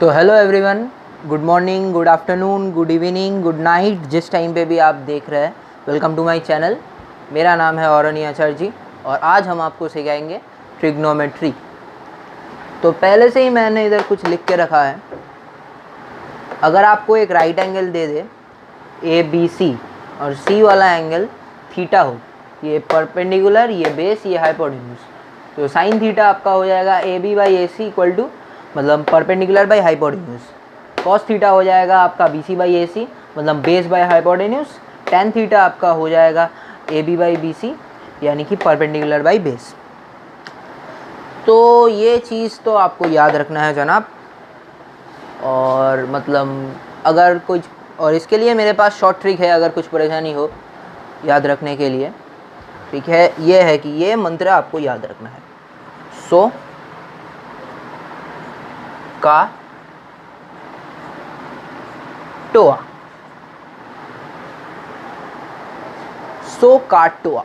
तो hello everyone, good morning, good afternoon, good evening, good night, जिस time पे भी आप देख रहे हैं, वेलकम टू माय चैनल। मेरा नाम है औरनी आचार्य जी और आज हम आपको सिखाएंगे ट्रिग्नोमेट्री। तो पहले से ही मैंने इधर कुछ लिख के रखा है। अगर आपको एक राइट एंगल दे दे ए बी सी और सी वाला एंगल थीटा हो, ये परपेंडिकुलर, ये बेस, ये हाइपोटेन्यूज, तो साइन थीटा आपका हो जाएगा A B by A C equal to मतलब perpendicular by hypotenuse. Cos theta हो जाएगा आपका B C by A C मतलब base by hypotenuse. Tan theta आपका हो जाएगा A B by B C यानी कि परपेंडिकुलर बाई बेस। तो ये चीज़ तो आपको याद रखना है जनाब। और मतलब अगर कुछ, और इसके लिए मेरे पास शॉर्ट ट्रिक है, अगर कुछ परेशानी हो याद रखने के लिए, ठीक है, ये है कि ये मंत्र आपको याद रखना है। सो का टोआ, सो काटोआ।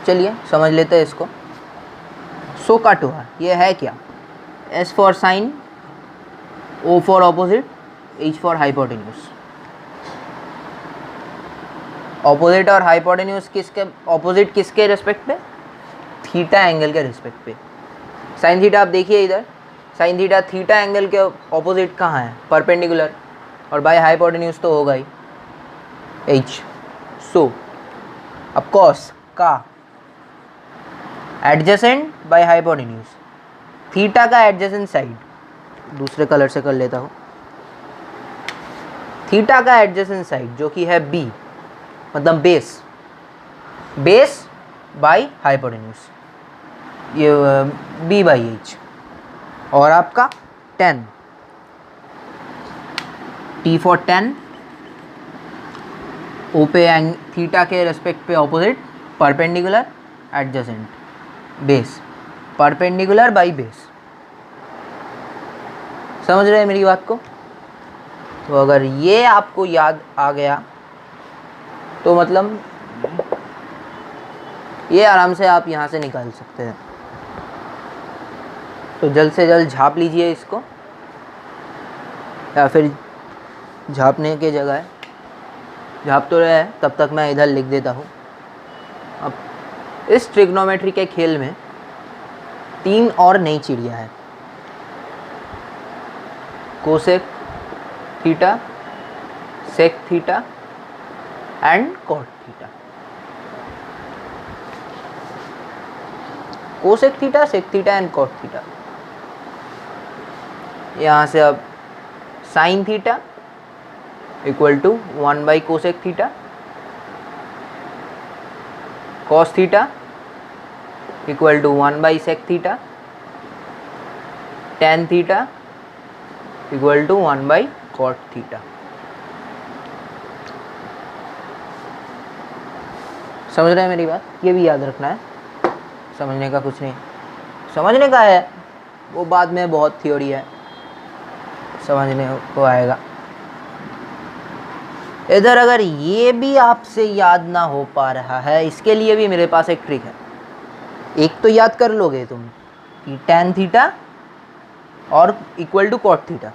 चलिए समझ लेते हैं इसको। सो काटोआ ये है क्या? S for sine, O for opposite, H for hypotenuse. Opposite और हाइपोटेन्यूज किसके ऑपोजिट, किसके रेस्पेक्ट पे? थीटा एंगल के रेस्पेक्ट पे। साइन थीटा आप देखिए इधर, साइन थीटा थीटा एंगल के ऑपोजिट कहाँ है? परपेंडिकुलर, और बाय हाइपोटेन्यूज तो होगा ही एच। सो अब कॉस का एडजेसेंट बाय हाइपोटेन्यूज, थीटा का एडजेसेंट साइड, दूसरे कलर से कर लेता हूँ। थीटा का एडजेसेंट साइड जो कि है बी मतलब बेस, बेस बाई हाइपोटेन्यूज, ये बी बाई एच। और आपका टेन, टी फॉर टेन, ओ पे थीटा के रेस्पेक्ट पे opposite, perpendicular, adjacent, base, perpendicular by base. समझ रहे हैं मेरी बात को? तो अगर ये आपको याद आ गया तो मतलब ये आराम से आप यहाँ से निकाल सकते हैं। तो जल्द से जल्द झाप लीजिए इसको, या फिर झापने के जगह झाप तो रहा है, तब तक मैं इधर लिख देता हूँ। अब इस ट्रिग्नोमेट्री के खेल में तीन और नई चिड़िया है, cosec theta, sec theta and cot theta. Cosec theta, sec theta and cot theta. यहाँ से अब sine theta equal to 1 by cosec theta, cos theta equal to 1 by sec theta, tan theta equal to 1 by cot theta. समझ रहे हैं मेरी बात? ये भी याद रखना है, समझने का कुछ नहीं, समझने का है वो बाद में बहुत थ्योरी है, समझने को आएगा। इधर अगर ये भी आपसे याद ना हो पा रहा है, इसके लिए भी मेरे पास एक ट्रिक है। एक तो याद कर लोगे तुम कि टेन थीटा और equal to cot theta,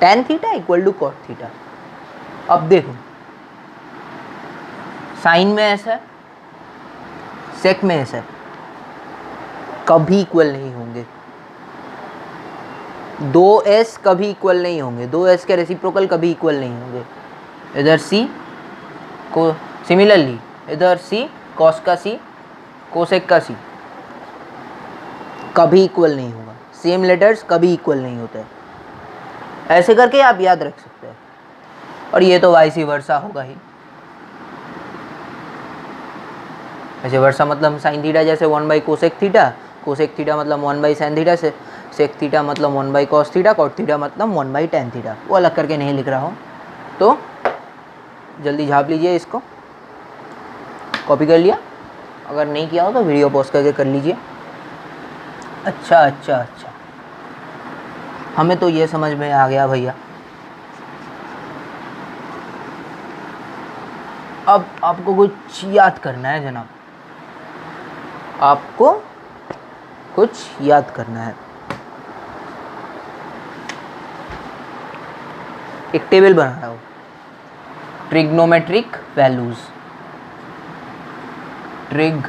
tan theta equal to cot theta. अब देखो, साइन में ऐसा है, सेक में ऐसा है, कभी इक्वल नहीं होंगे। दो एस कभी इक्वल नहीं होंगे, दो एस के रेसिप्रोकल कभी इक्वल नहीं होंगे। इधर सी को सिमिलरली, इधर सी कॉस का सी, कोसेक का सी कभी इक्वल नहीं होगा। सेम लेटर्स कभी इक्वल नहीं होते। ऐसे करके आप याद रख सकते हैं। और ये तो वाइस वर्सा होगा ही। ऐसे वर्सा मतलब साइन थीटा जैसे 1 by cosec theta, cosec theta मतलब 1 बाई साइन थीटा, से सेक थीटा मतलब 1 by cos theta, cot theta मतलब 1 बाई टेन थीटा। वो अलग करके नहीं लिख रहा हूँ, तो जल्दी झाप लीजिए इसको। कॉपी कर लिया? अगर नहीं किया हो तो वीडियो पॉज करके कर लीजिए। अच्छा अच्छा अच्छा, हमें तो ये समझ में आ गया भैया। अब आपको कुछ याद करना है जनाब, आपको कुछ याद करना है। एक टेबल बना रहा हूँ, ट्रिग्नोमेट्रिक वैल्यूज। ट्रिग,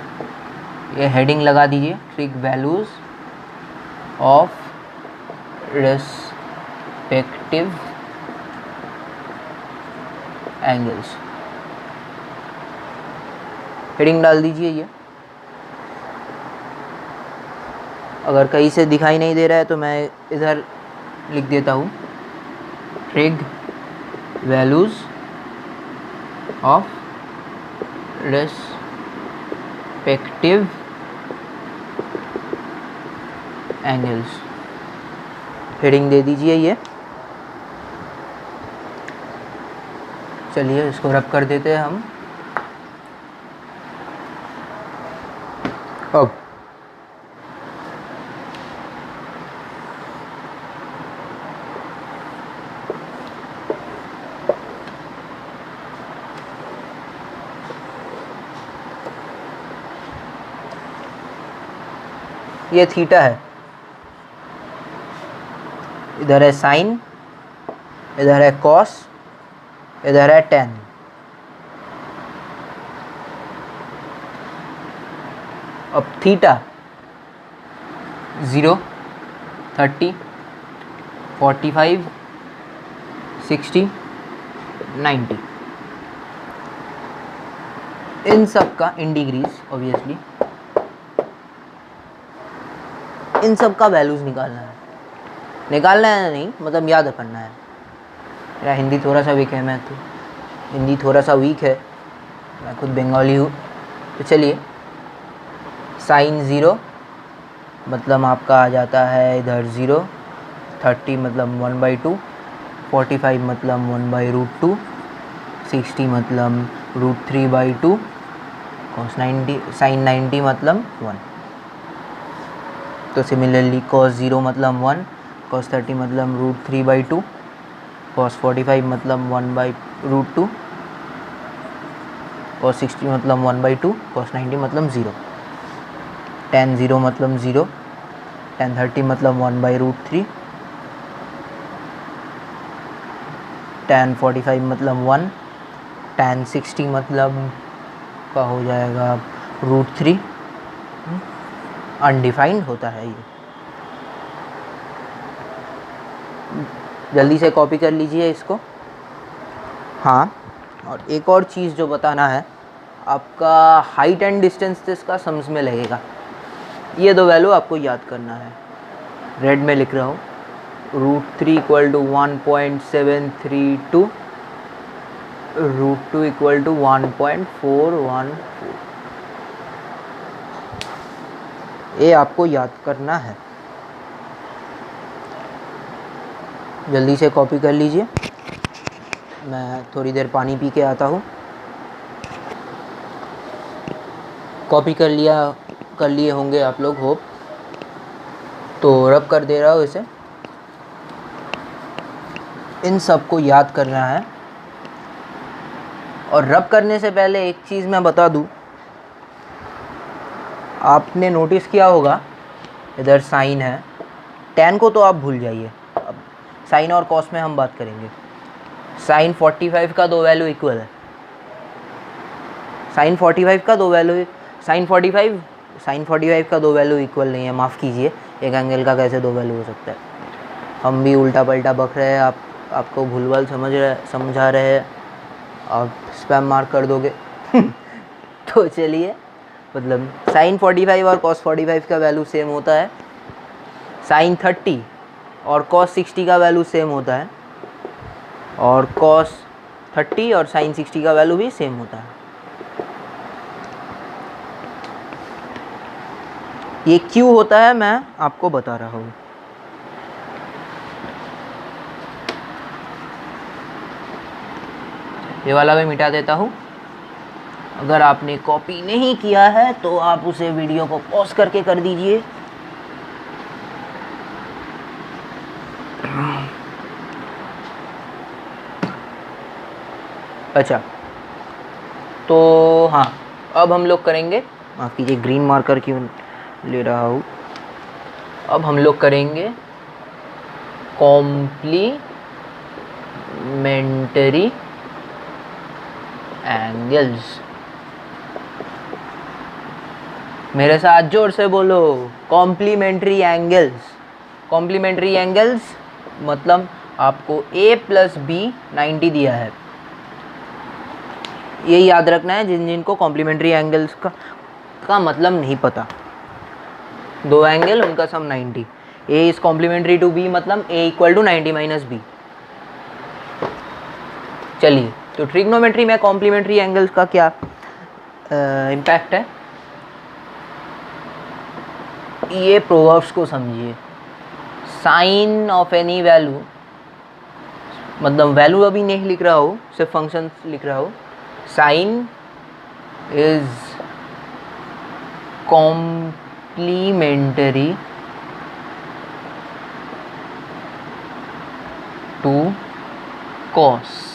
ये हेडिंग लगा दीजिए, trig values of respective angles. Heading डाल दीजिए ये। अगर कहीं से दिखाई नहीं दे रहा है तो मैं इधर लिख देता हूँ, trig values of respective angles. Heading दे दीजिए ये। चलिए इसको रब कर देते हैं हम। अब ये थीटा है, इधर है साइन, इधर है कॉस, इधर है टेन। अब थीटा 0, 30, 45, 60, 90, इन सब का इन डिग्रीज ऑब्वियसली, इन सब का वैल्यूज़ निकालना है। निकालना है नहीं, मतलब याद करना है। मेरा हिंदी थोड़ा सा वीक है, मैं तो हिंदी थोड़ा सा वीक है, मैं खुद बंगाली हूँ। तो चलिए, साइन 0 मतलब आपका आ जाता है इधर 0, 30 मतलब 1/2, 45 मतलब 1/√2, 60 मतलब √3/2, cos 90, sin 90 मतलब 1। तो सिमिलरली cos 0 मतलब 1, cos 30 मतलब √3/2, cos 45 मतलब 1/√2, cos 60 मतलब 1/2, cos 90 मतलब 0, tan 0 मतलब 0, tan 30 मतलब 1/√3, tan 45 मतलब 1, tan 60 मतलब का हो जाएगा √3। अनडिफाइंड होता है ये। जल्दी से कॉपी कर लीजिए इसको। हाँ, और एक और चीज़ जो बताना है, आपका हाइट एंड डिस्टेंस तो इसका सम्स में लगेगा। ये दो वैल्यू आपको याद करना है। रेड में लिख रहा हूँ, √3 = 1.732, √2 = 1.414। ये आपको याद करना है। जल्दी से कॉपी कर लीजिए, मैं थोड़ी देर पानी पी के आता हूँ। कॉपी कर लिए होंगे आप लोग, होप। तो रब कर दे रहा हूँ इसे। इन सब को याद करना है। और रब करने से पहले एक चीज़ मैं बता दूँ, आपने नोटिस किया होगा इधर साइन है, टैन को तो आप भूल जाइए। अब साइन और कॉस में हम बात करेंगे। साइन 45 का दो वैल्यू इक्वल है। साइन 45 का दो वैल्यू, साइन 45 का दो वैल्यू इक्वल नहीं है। माफ़ कीजिए, एक एंगल का कैसे दो वैल्यू हो सकता है। हम भी उल्टा पल्टा बक रहे हैं, आपको भूलभाल समझा रहे हैं, आप स्पैम मार्क कर दोगे। तो चलिए, मतलब साइन 45 और कॉस 45 का वैल्यू सेम होता है। साइन 30 और कॉस 60 का वैल्यू सेम होता है, और कॉस 30 और साइन 60 का वैल्यू भी सेम होता है। ये क्यों होता है मैं आपको बता रहा हूँ। ये वाला भी मिटा देता हूँ। अगर आपने कॉपी नहीं किया है तो आप उसे वीडियो को पॉज करके कर दीजिए। अच्छा, तो हाँ, अब हम लोग करेंगे, माफ़ कीजिए ग्रीन मार्कर क्यों ले रहा हूँ, अब हम लोग करेंगे कॉम्प्लीमेंट्री एंगल्स। मेरे साथ जोर से बोलो, कॉम्प्लीमेंट्री एंगल्स। कॉम्प्लीमेंट्री एंगल्स मतलब आपको a प्लस बी 90 दिया है, ये याद रखना है जिनको कॉम्प्लीमेंट्री एंगल्स का मतलब नहीं पता। दो एंगल उनका sum 90, a is complementary to b मतलब a equal to 90 minus B. चलिए, तो ट्रिग्नोमेट्री में कॉम्प्लीमेंट्री एंगल्स का क्या इम्पैक्ट है, ये प्रोवर्ब्स को समझिए। साइन ऑफ एनी वैल्यू, मतलब वैल्यू अभी नहीं लिख रहा हो, सिर्फ फंक्शन लिख रहा हो। Sine is complementary to cos.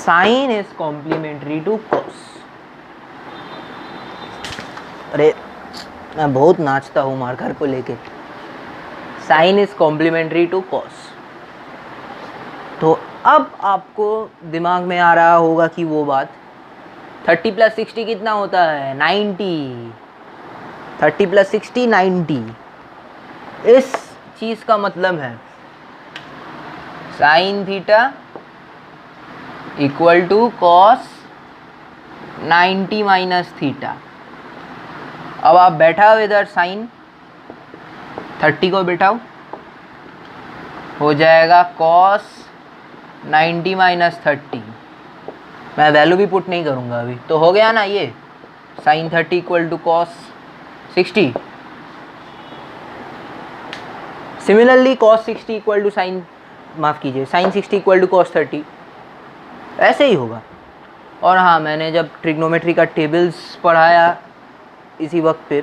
Sine is complementary to cos. अरे मैं बहुत नाचता हूँ मार्कर को लेके। Sine is complementary to cos. तो अब आपको दिमाग में आ रहा होगा कि वो बात 30 प्लस 60 कितना होता है, 90। 30 प्लस 60 90। इस चीज़ का मतलब है sine theta equal to cos 90 minus theta. अब आप बैठाओ इधर साइन 30 को बैठाओ, हो जाएगा कॉस 90 माइनस 30। मैं वैल्यू भी पुट नहीं करूँगा अभी, तो हो गया ना ये sine 30 equal to cos 60। Similarly cos 60 equal to sine, माफ़ कीजिए साइन 60 इक्वल टू कॉस 30, ऐसे ही होगा। और हाँ, मैंने जब ट्रिग्नोमेट्री का टेबल्स पढ़ाया इसी वक्त पे,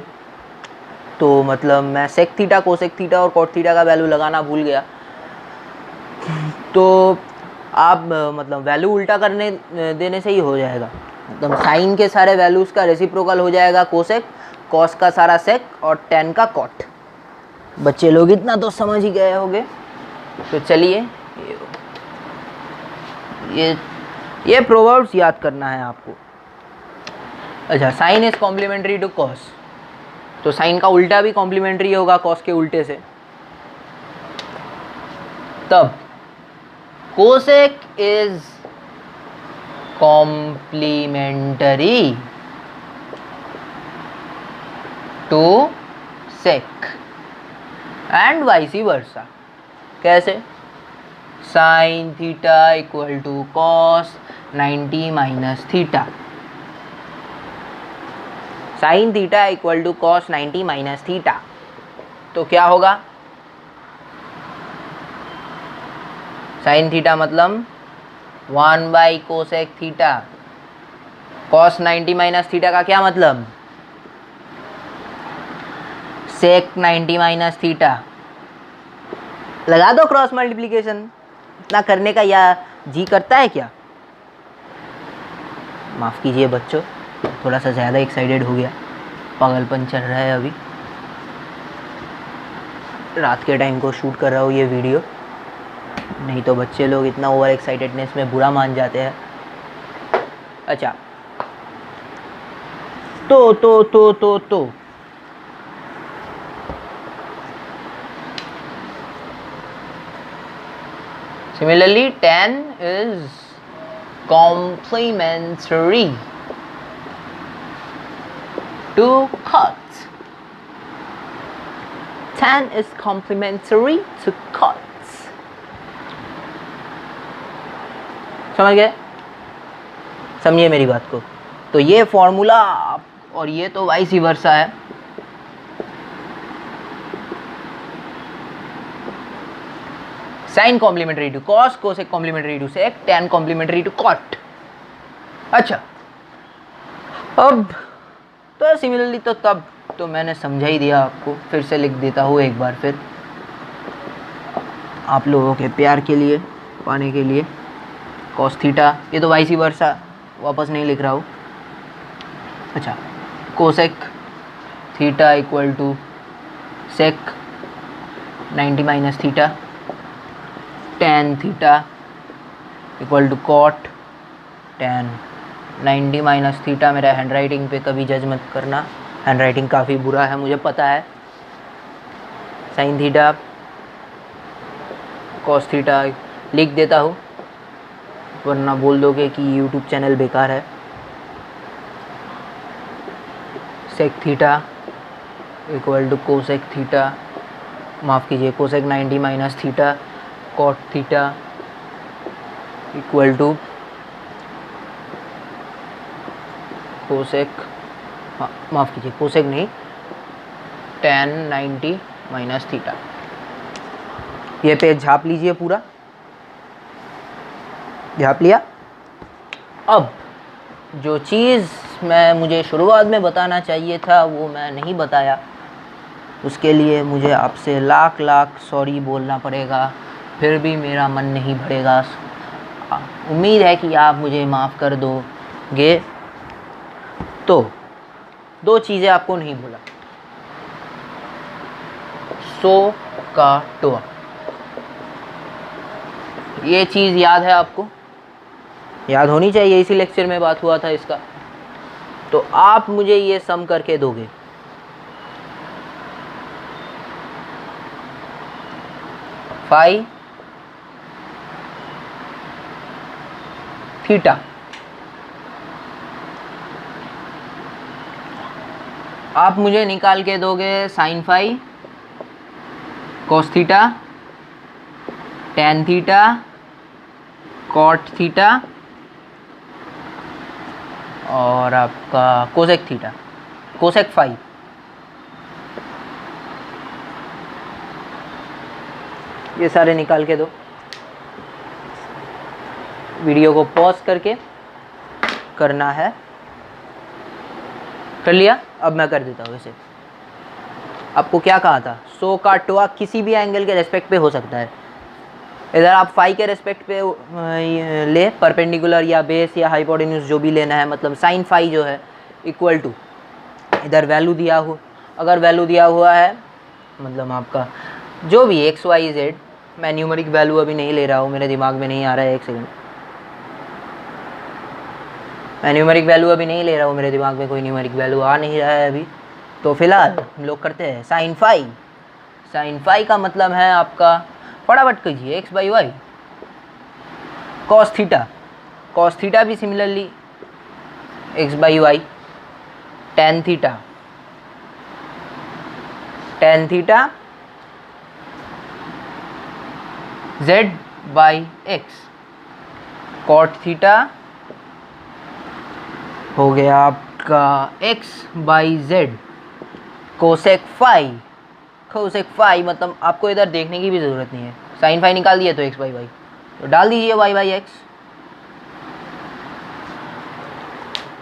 तो मतलब मैं सेक थीटा, कोसेक थीटा और कॉट थीटा का वैल्यू लगाना भूल गया। तो आप मतलब वैल्यू उल्टा करने देने से ही हो जाएगा। मतलब साइन के सारे वैल्यूज़ का रेसिप्रोकल हो जाएगा कोसेक, कॉस का सारा सेक और टेन का कॉट। बच्चे लोग इतना तो समझ ही गए होंगे। तो चलिए, ये प्रोवर्ब्स याद करना है आपको। अच्छा, sine is complementary to cos, तो साइन का उल्टा भी कॉम्प्लीमेंट्री होगा कॉस के उल्टे से। तब cosec is complementary to sec and vice versa. कैसे? Sine theta equal to cos 90 minus theta. Sine theta equal to cos 90 minus theta, तो क्या होगा? साइन थीटा मतलब 1 by cosec theta. Cos 90 minus theta का क्या मतलब? Sec 90 minus theta. लगा दो क्रॉस मल्टीप्लिकेशन। इतना करने का या जी करता है क्या? माफ़ कीजिए बच्चों, थोड़ा सा ज़्यादा एक्साइटेड हो गया, पागलपन चल रहा है अभी। रात के टाइम को शूट कर रहा हूँ ये वीडियो, नहीं तो बच्चे लोग इतना ओवर एक्साइटेडनेस में बुरा मान जाते हैं। अच्छा, तो similarly tan is complementary to cot. Tan is complementary to cot. समझ गए? समझिए मेरी बात को। तो ये फॉर्मूला, और ये तो वाइस वर्सा है। Sine complementary to cos, cosec complementary to sec, tan complementary to cot. अच्छा, अब तो सिमिलरली तो तब तो मैंने समझा ही दिया आपको, फिर से लिख देता हूँ एक बार फिर। आप लोगों के प्यार के लिए, पाने के लिए। कॉस थीटा, ये तो वाइस वर्सा, वापस नहीं लिख रहा हूँ। अच्छा, cosec theta equal to sec 90 minus theta, tan theta equal to cot tan 90 minus theta. मेरा हैंड राइटिंग पे कभी जज मत करना, हैंड राइटिंग काफ़ी बुरा है, मुझे पता है। साइन थीटा कॉस थीटा लिख देता हूँ, वरना बोल दोगे कि यूट्यूब चैनल बेकार है। Sec theta equal to cosec theta, माफ़ कीजिए cosec 90 minus theta, cot theta equal to cosec, माफ़ कीजिए कोसेक नहीं, टेन 90 माइनस थीटा। ये पेज झाप लीजिए, पूरा झाप लिया। अब जो चीज़ मुझे शुरुआत में बताना चाहिए था वो मैं नहीं बताया, उसके लिए मुझे आपसे लाख लाख सॉरी बोलना पड़ेगा, फिर भी मेरा मन नहीं भरेगा। उम्मीद है कि आप मुझे माफ़ कर दोगे। तो दो चीज़ें आपको नहीं बोला, सो का टोआ, ये चीज़ याद है आपको, याद होनी चाहिए, इसी लेक्चर में बात हुआ था इसका। तो आप मुझे ये सम करके दोगे। फाई थीटा, आप मुझे निकाल के दोगे sine phi cos theta, tan theta, cot theta और आपका कोसेक थीटा, कोसेक फाई। ये सारे निकाल के दो। वीडियो को पॉज करके करना है। कर लिया? अब मैं कर देता हूँ इसे। आपको क्या कहा था? सो का टोआ किसी भी एंगल के रेस्पेक्ट पे हो सकता है। इधर आप फाई के रेस्पेक्ट पे ले, परपेंडिकुलर या बेस या हाइपोटेन्यूज जो भी लेना है, मतलब साइन फाई जो है इक्वल टू, इधर वैल्यू दिया हो, अगर वैल्यू दिया हुआ है मतलब आपका जो भी एक्स वाई जेड, मैं न्यूमेरिक वैल्यू अभी नहीं ले रहा हूँ, मेरे दिमाग में नहीं आ रहा है, एक सेकंड, मैं न्यूमेरिक वैल्यू अभी नहीं ले रहा हूँ, मेरे दिमाग में कोई न्यूमेरिक वैल्यू आ नहीं रहा है अभी। तो फिलहाल हम लोग करते हैं साइन फाई। साइन फाई का मतलब है आपका, फटाफट कीजिए, X by Y, cos theta, cos theta भी similarly X by Y, tan theta, tan theta Z by X, cot theta हो गया आपका X by Z, cosec phi, cosec phi मतलब आपको इधर देखने की भी ज़रूरत नहीं है, साइन फाई निकाल दिया तो एक्स बाई वाई, तो डाल दीजिए वाई बाई एक्स,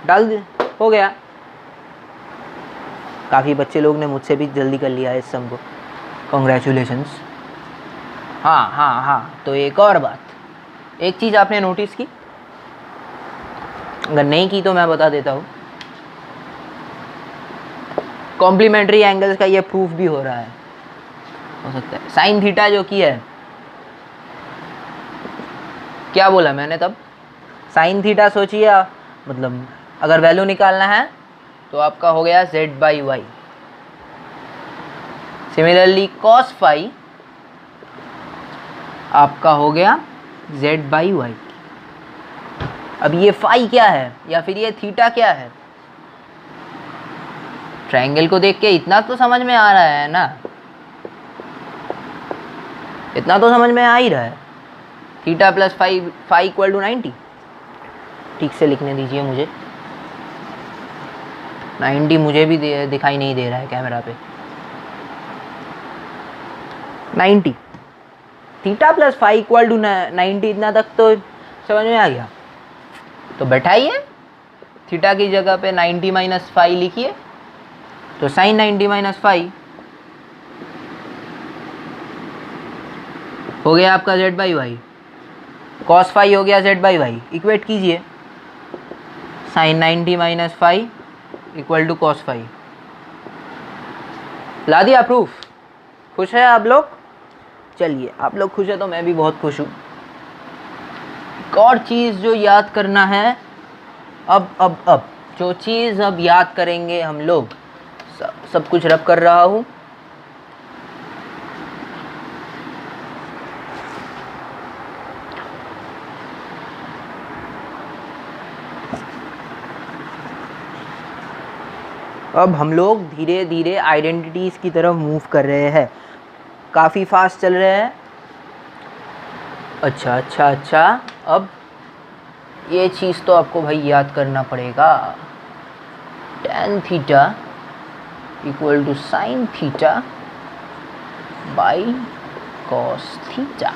डाल दे, हो गया। काफ़ी बच्चे लोग ने मुझसे भी जल्दी कर लिया है इस सम को, कॉन्ग्रेचुलेशंस। हाँ हाँ हाँ, तो एक और बात, एक चीज़ आपने नोटिस की, अगर नहीं की तो मैं बता देता हूँ, कॉम्प्लीमेंट्री एंगल्स का ये प्रूफ भी हो रहा है, हो सकता है। साइन थीटा जो की है, क्या बोला मैंने तब, साइन थीटा सोचिए, मतलब अगर वैल्यू निकालना है तो आपका हो गया Z by Y. Similarly cos phi आपका हो गया जेड बाई वाई। अब ये फाई क्या है या फिर ये थीटा क्या है, ट्रायंगल को देख के इतना तो समझ में आ रहा है ना, इतना तो समझ में आ ही रहा है, theta plus phi, phi equal to 90। ठीक से लिखने दीजिए मुझे, 90 मुझे भी दिखाई नहीं दे रहा है कैमरा पे, 90, theta plus phi equal to 90, इतना तक तो समझ में आ गया। तो बैठाइए, थीटा की जगह पे 90 माइनस फाई लिखिए, तो साइन 90 माइनस फाई हो गया आपका z by Y, cos phi हो गया z बाई वाई, इक्वेट कीजिए, sine 90 minus phi equal to cos phi. ला दिया प्रूफ। खुश है आप लोग? चलिए, आप लोग खुश है तो मैं भी बहुत खुश हूँ। एक और चीज़ जो याद करना है, अब जो चीज़ अब याद करेंगे हम लोग, सब कुछ रब कर रहा हूँ। अब हम लोग धीरे धीरे आइडेंटिटीज़ की तरफ मूव कर रहे हैं, काफ़ी फास्ट चल रहे हैं। अच्छा, अब ये चीज़ तो आपको भाई याद करना पड़ेगा, tan theta equal to sine theta by cos theta.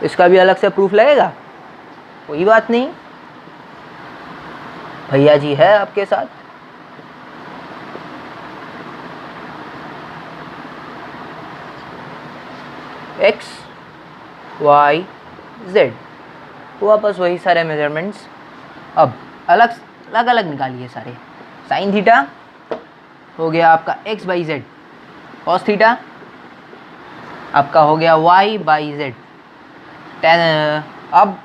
इसका भी अलग से प्रूफ लगेगा, कोई बात नहीं, भैया जी है आपके साथ। x y z वापस वही सारे मेजरमेंट्स, अब अलग अलग निकालिए सारे। साइन थीटा हो गया आपका x by Z, cos theta आपका हो गया y बाई जेड, टेन, अब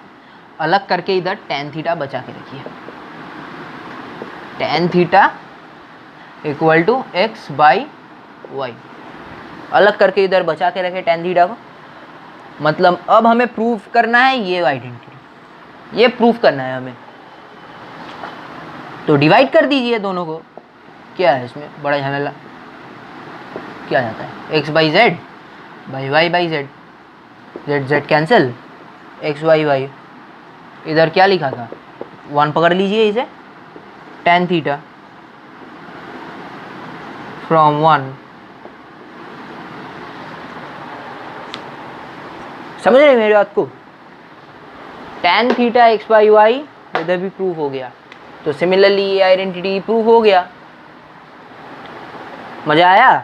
अलग करके इधर टेन थीटा बचा के रखिए, tan theta equal to X by Y, अलग करके इधर बचा के रखे टेन थीटा को। मतलब अब हमें प्रूफ करना है ये आइडेंटिटी, ये प्रूफ करना है हमें, तो डिवाइड कर दीजिए दोनों को। क्या है इसमें बड़ा झमेला, क्या जाता है, X by Z by Y by Z, Z Z cancel, X Y Y, इधर क्या लिखा था, वन पकड़ लीजिए इसे, tan थीटा फ्रॉम वन, समझ रहे मेरी बात को, tan theta X by Y इधर भी प्रूफ हो गया, तो सिमिलरली ये आइडेंटिटी प्रूफ हो गया। मजा आया?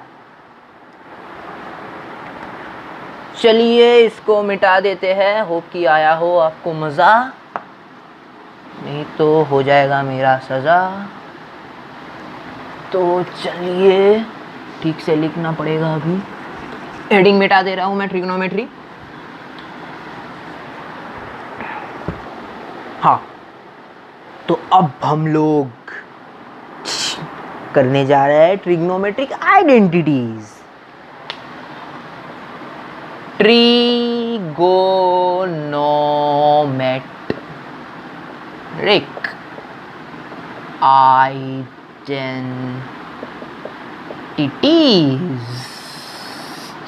चलिए इसको मिटा देते हैं, होप कि आया हो आपको मज़ा, नहीं तो हो जाएगा मेरा सज़ा। तो चलिए ठीक से लिखना पड़ेगा, अभी हेडिंग मिटा दे रहा हूँ मैं, ट्रिग्नोमेट्री। हाँ, तो अब हम लोग करने जा रहे हैं ट्रिग्नोमेट्रिक आइडेंटिटीज। ट्रिगोनोमेट्रिक आइडेंटिटीज,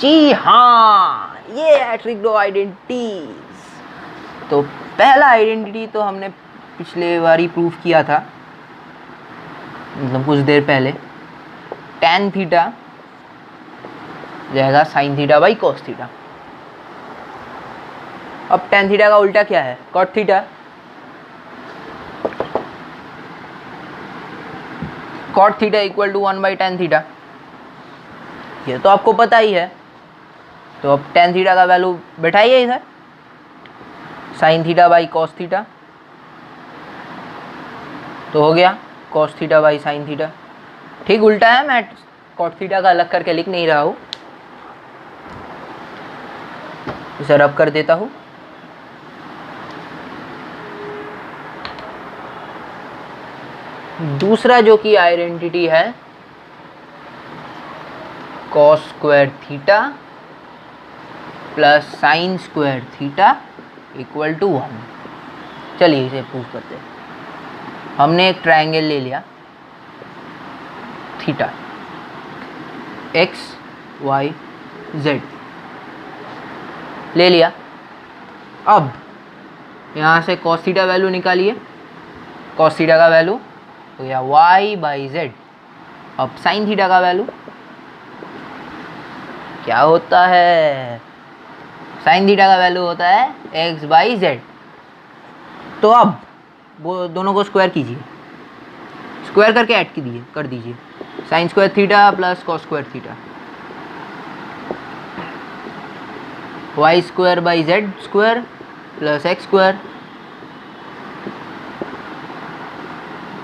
जी हाँ, ये है ट्रिग्नो आइडेंटिटीज। तो पहला आइडेंटिटी तो हमने पिछले बार ही प्रूफ किया था, मतलब कुछ देर पहले, tan थीटा जाएगा sine theta by cos theta. अब tan थीटा का उल्टा क्या है, cot theta, cot theta equal to 1 by tan theta, ये तो आपको पता ही है। तो अब tan थीटा का वैल्यू बैठाइए इधर, sine theta by cos theta, तो हो गया cos theta by sine theta. ठीक उल्टा है, मैं कॉट थीटा का अलग करके लिख नहीं रहा हूँ, इसे रब कर देता हूँ। दूसरा जो कि आइडेंटिटी है cos square theta plus sine square theta equal to 1। चलिए इसे प्रूव करते हैं। हमने एक ट्रायंगल ले लिया, थीटा, एक्स वाई जेड ले लिया। अब यहाँ से कॉस थीटा वैल्यू निकालिए, कॉस थीटा का वैल्यू हो गया वाई बाई जेड। अब साइन थीटा का वैल्यू क्या होता है, साइन थीटा का वैल्यू होता है एक्स बाई जेड। तो अब वो दोनों को स्क्वायर कीजिए, स्क्वायर करके ऐड कर दीजिए, sine square theta plus cos square theta. Y square by Z square plus X square,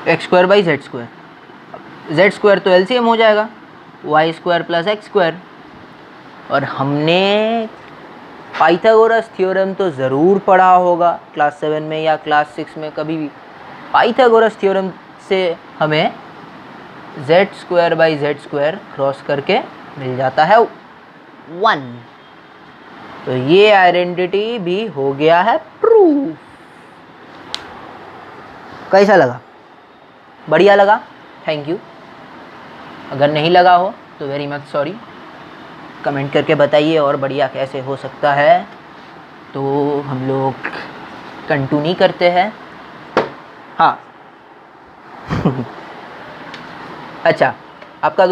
X square by Z square, Z square तो एलसीएम हो जाएगा, Y square plus X square. और हमने Pythagoras theorem तो ज़रूर पढ़ा होगा क्लास 7 में या क्लास 6 में, कभी भी पाइथागोरस थ्योरम से हमें Z square by Z square cross करके मिल जाता है 1। तो ये आइडेंटिटी भी हो गया है प्रूफ। कैसा लगा? बढ़िया लगा? Thank you. अगर नहीं लगा हो तो वेरी मच सॉरी, कमेंट करके बताइए और बढ़िया कैसे हो सकता है। तो हम लोग कंटिन्यू करते हैं। हाँ अच्छा, आपका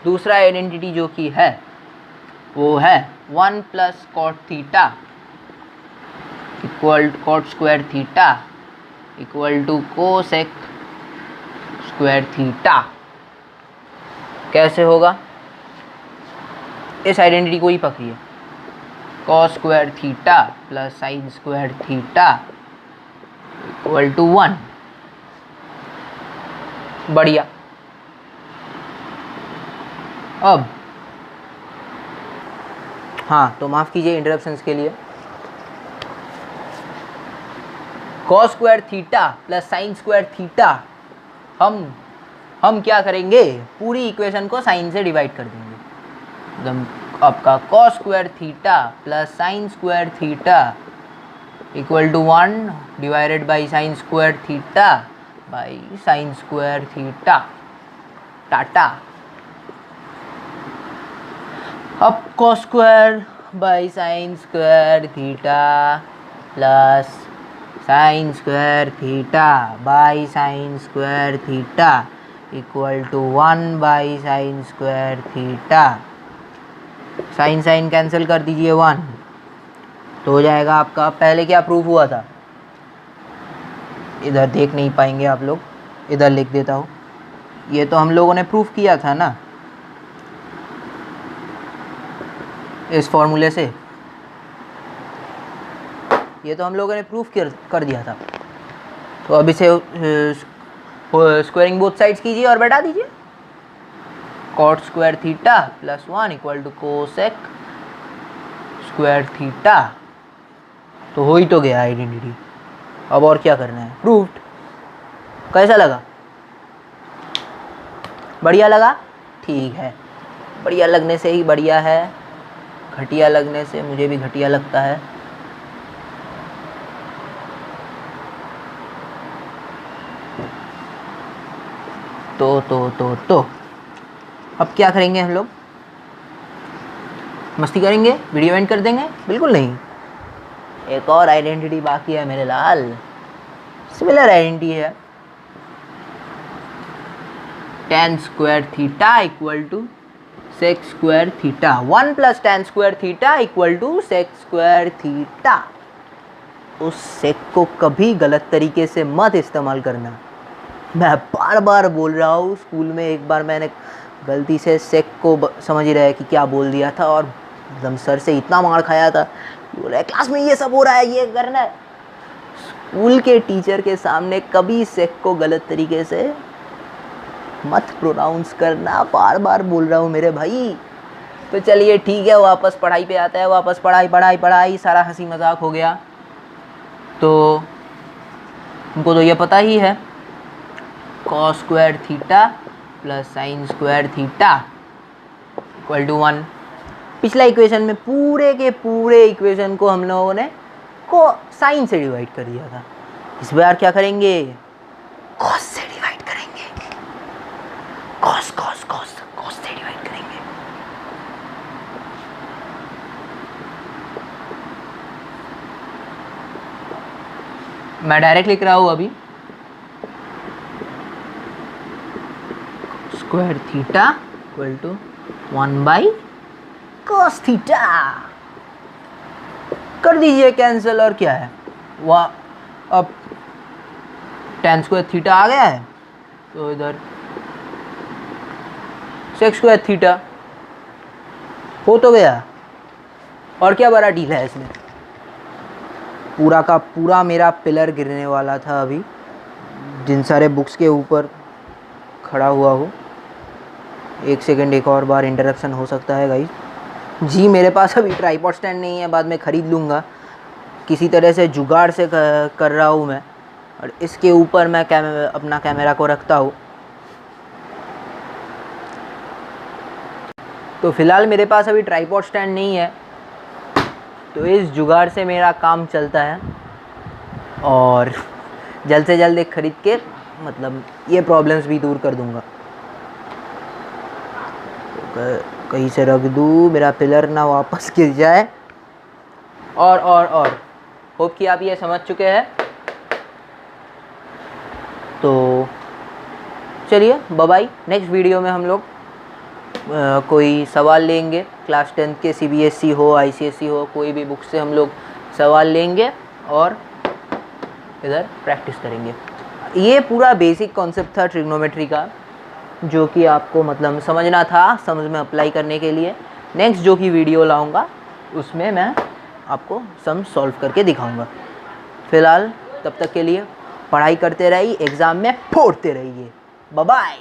दूसरा आइडेंटिटी जो कि है वो है 1 plus cot theta equal cot square theta equal to cosec square theta. कैसे होगा? इस आइडेंटिटी को ही पकड़िए, cos square theta plus sine square theta equal to 1। बढ़िया। अब हाँ, तो माफ़ कीजिए इंटरप्शंस के लिए। Cos square theta plus sine square theta, हम क्या करेंगे, पूरी इक्वेशन को साइन से डिवाइड कर देंगे। एकदम आपका cos square theta plus sine square theta equal to 1 divided by sine square theta by sine square theta टाटा। अब cos square by sine square theta plus sine square theta by sine square theta equal to 1 by sine square theta. Sine sine cancel कर दीजिए 1, तो हो जाएगा आपका। पहले क्या प्रूफ हुआ था, इधर देख नहीं पाएंगे आप लोग, इधर लिख देता हूँ। ये तो हम लोगों ने प्रूफ किया था ना इस फॉर्मूले से, ये तो हम लोगों ने प्रूफ कर दिया था। तो अब इसे स्क्वायरिंग बोथ साइड्स कीजिए और बैठा दीजिए। Cot square theta plus 1 equal to cosec square theta. तो हो ही तो गया आइडेंटिटी। अब और क्या करना है, प्रूव्ड। कैसा लगा? बढ़िया लगा? ठीक है, बढ़िया लगने से ही बढ़िया है, घटिया लगने से मुझे भी घटिया लगता है। तो अब क्या करेंगे हम लोग? मस्ती करेंगे, वीडियो एंड कर देंगे? बिल्कुल नहीं, एक और आइडेंटिटी बाकी है मेरे लाल। सिमिलर आइडेंटिटी है, tan square theta equal to sec square theta. 1 plus tan square theta equal to sec square theta. उस सेक को कभी गलत तरीके से मत इस्तेमाल करना। मैं बार बार बोल रहा हूँ, स्कूल में एक बार मैंने गलती से सेक को समझ ही रहे कि क्या बोल दिया था, और एकदम सर से इतना मार खाया था। बोला क्लास में ये सब हो रहा है, ये करना है। स्कूल के टीचर के सामने कभी सेक को गलत तरीके से मत प्रोनाउंस करना, बार बार बोल रहा हूँ मेरे भाई। तो चलिए ठीक है, वापस पढ़ाई पे आता है। वापस पढ़ाई, सारा हंसी मजाक हो गया। तो उनको तो ये पता ही है, cos square theta plus sine square theta equal to 1। पिछला इक्वेशन में पूरे के पूरे इक्वेशन को हम लोगों ने को साइन से डिवाइड कर दिया था। इस बार क्या करेंगे, कॉस से डिवाइड करेंगे। कॉस से डिवाइड करेंगे। मैं डायरेक्ट लिख रहा हूँ अभी, square theta equal to 1 by cos theta. कर दीजिए कैंसिल, और क्या है वह। अब tan स्क्वायर थीटा आ गया है, तो इधर सेक स्क्वायर थीटा हो तो गया। और क्या बड़ा डील है इसमें। पूरा का पूरा मेरा पिलर गिरने वाला था अभी, जिन सारे बुक्स के ऊपर खड़ा हुआ हो। एक सेकंड, एक और बार इंटरप्शन हो सकता है गाइस। जी मेरे पास अभी ट्राइपॉड स्टैंड नहीं है, बाद में ख़रीद लूँगा। किसी तरह से जुगाड़ से कर रहा हूँ मैं, और इसके ऊपर मैं अपना कैमरा को रखता हूँ। तो फ़िलहाल मेरे पास अभी ट्राइपॉड स्टैंड नहीं है, तो इस जुगाड़ से मेरा काम चलता है। और जल्द से जल्द एक ख़रीद के मतलब ये प्रॉब्लम्स भी दूर कर दूँगा। तो कहीं से रख दूँ, मेरा पिलर ना वापस गिर जाए। और होप कि आप ये समझ चुके हैं। तो चलिए बाय बाय। नेक्स्ट वीडियो में हम लोग कोई सवाल लेंगे, क्लास 10 के CBSE हो, ICSE हो, कोई भी बुक से हम लोग सवाल लेंगे और इधर प्रैक्टिस करेंगे। ये पूरा बेसिक कॉन्सेप्ट था ट्रिग्नोमेट्री का, जो कि आपको मतलब समझना था, समझ में अप्लाई करने के लिए। नेक्स्ट जो कि वीडियो लाऊंगा उसमें मैं आपको सम सॉल्व करके दिखाऊंगा। फ़िलहाल तब तक के लिए पढ़ाई करते रहिए, एग्ज़ाम में फोड़ते रहिए। Bye bye.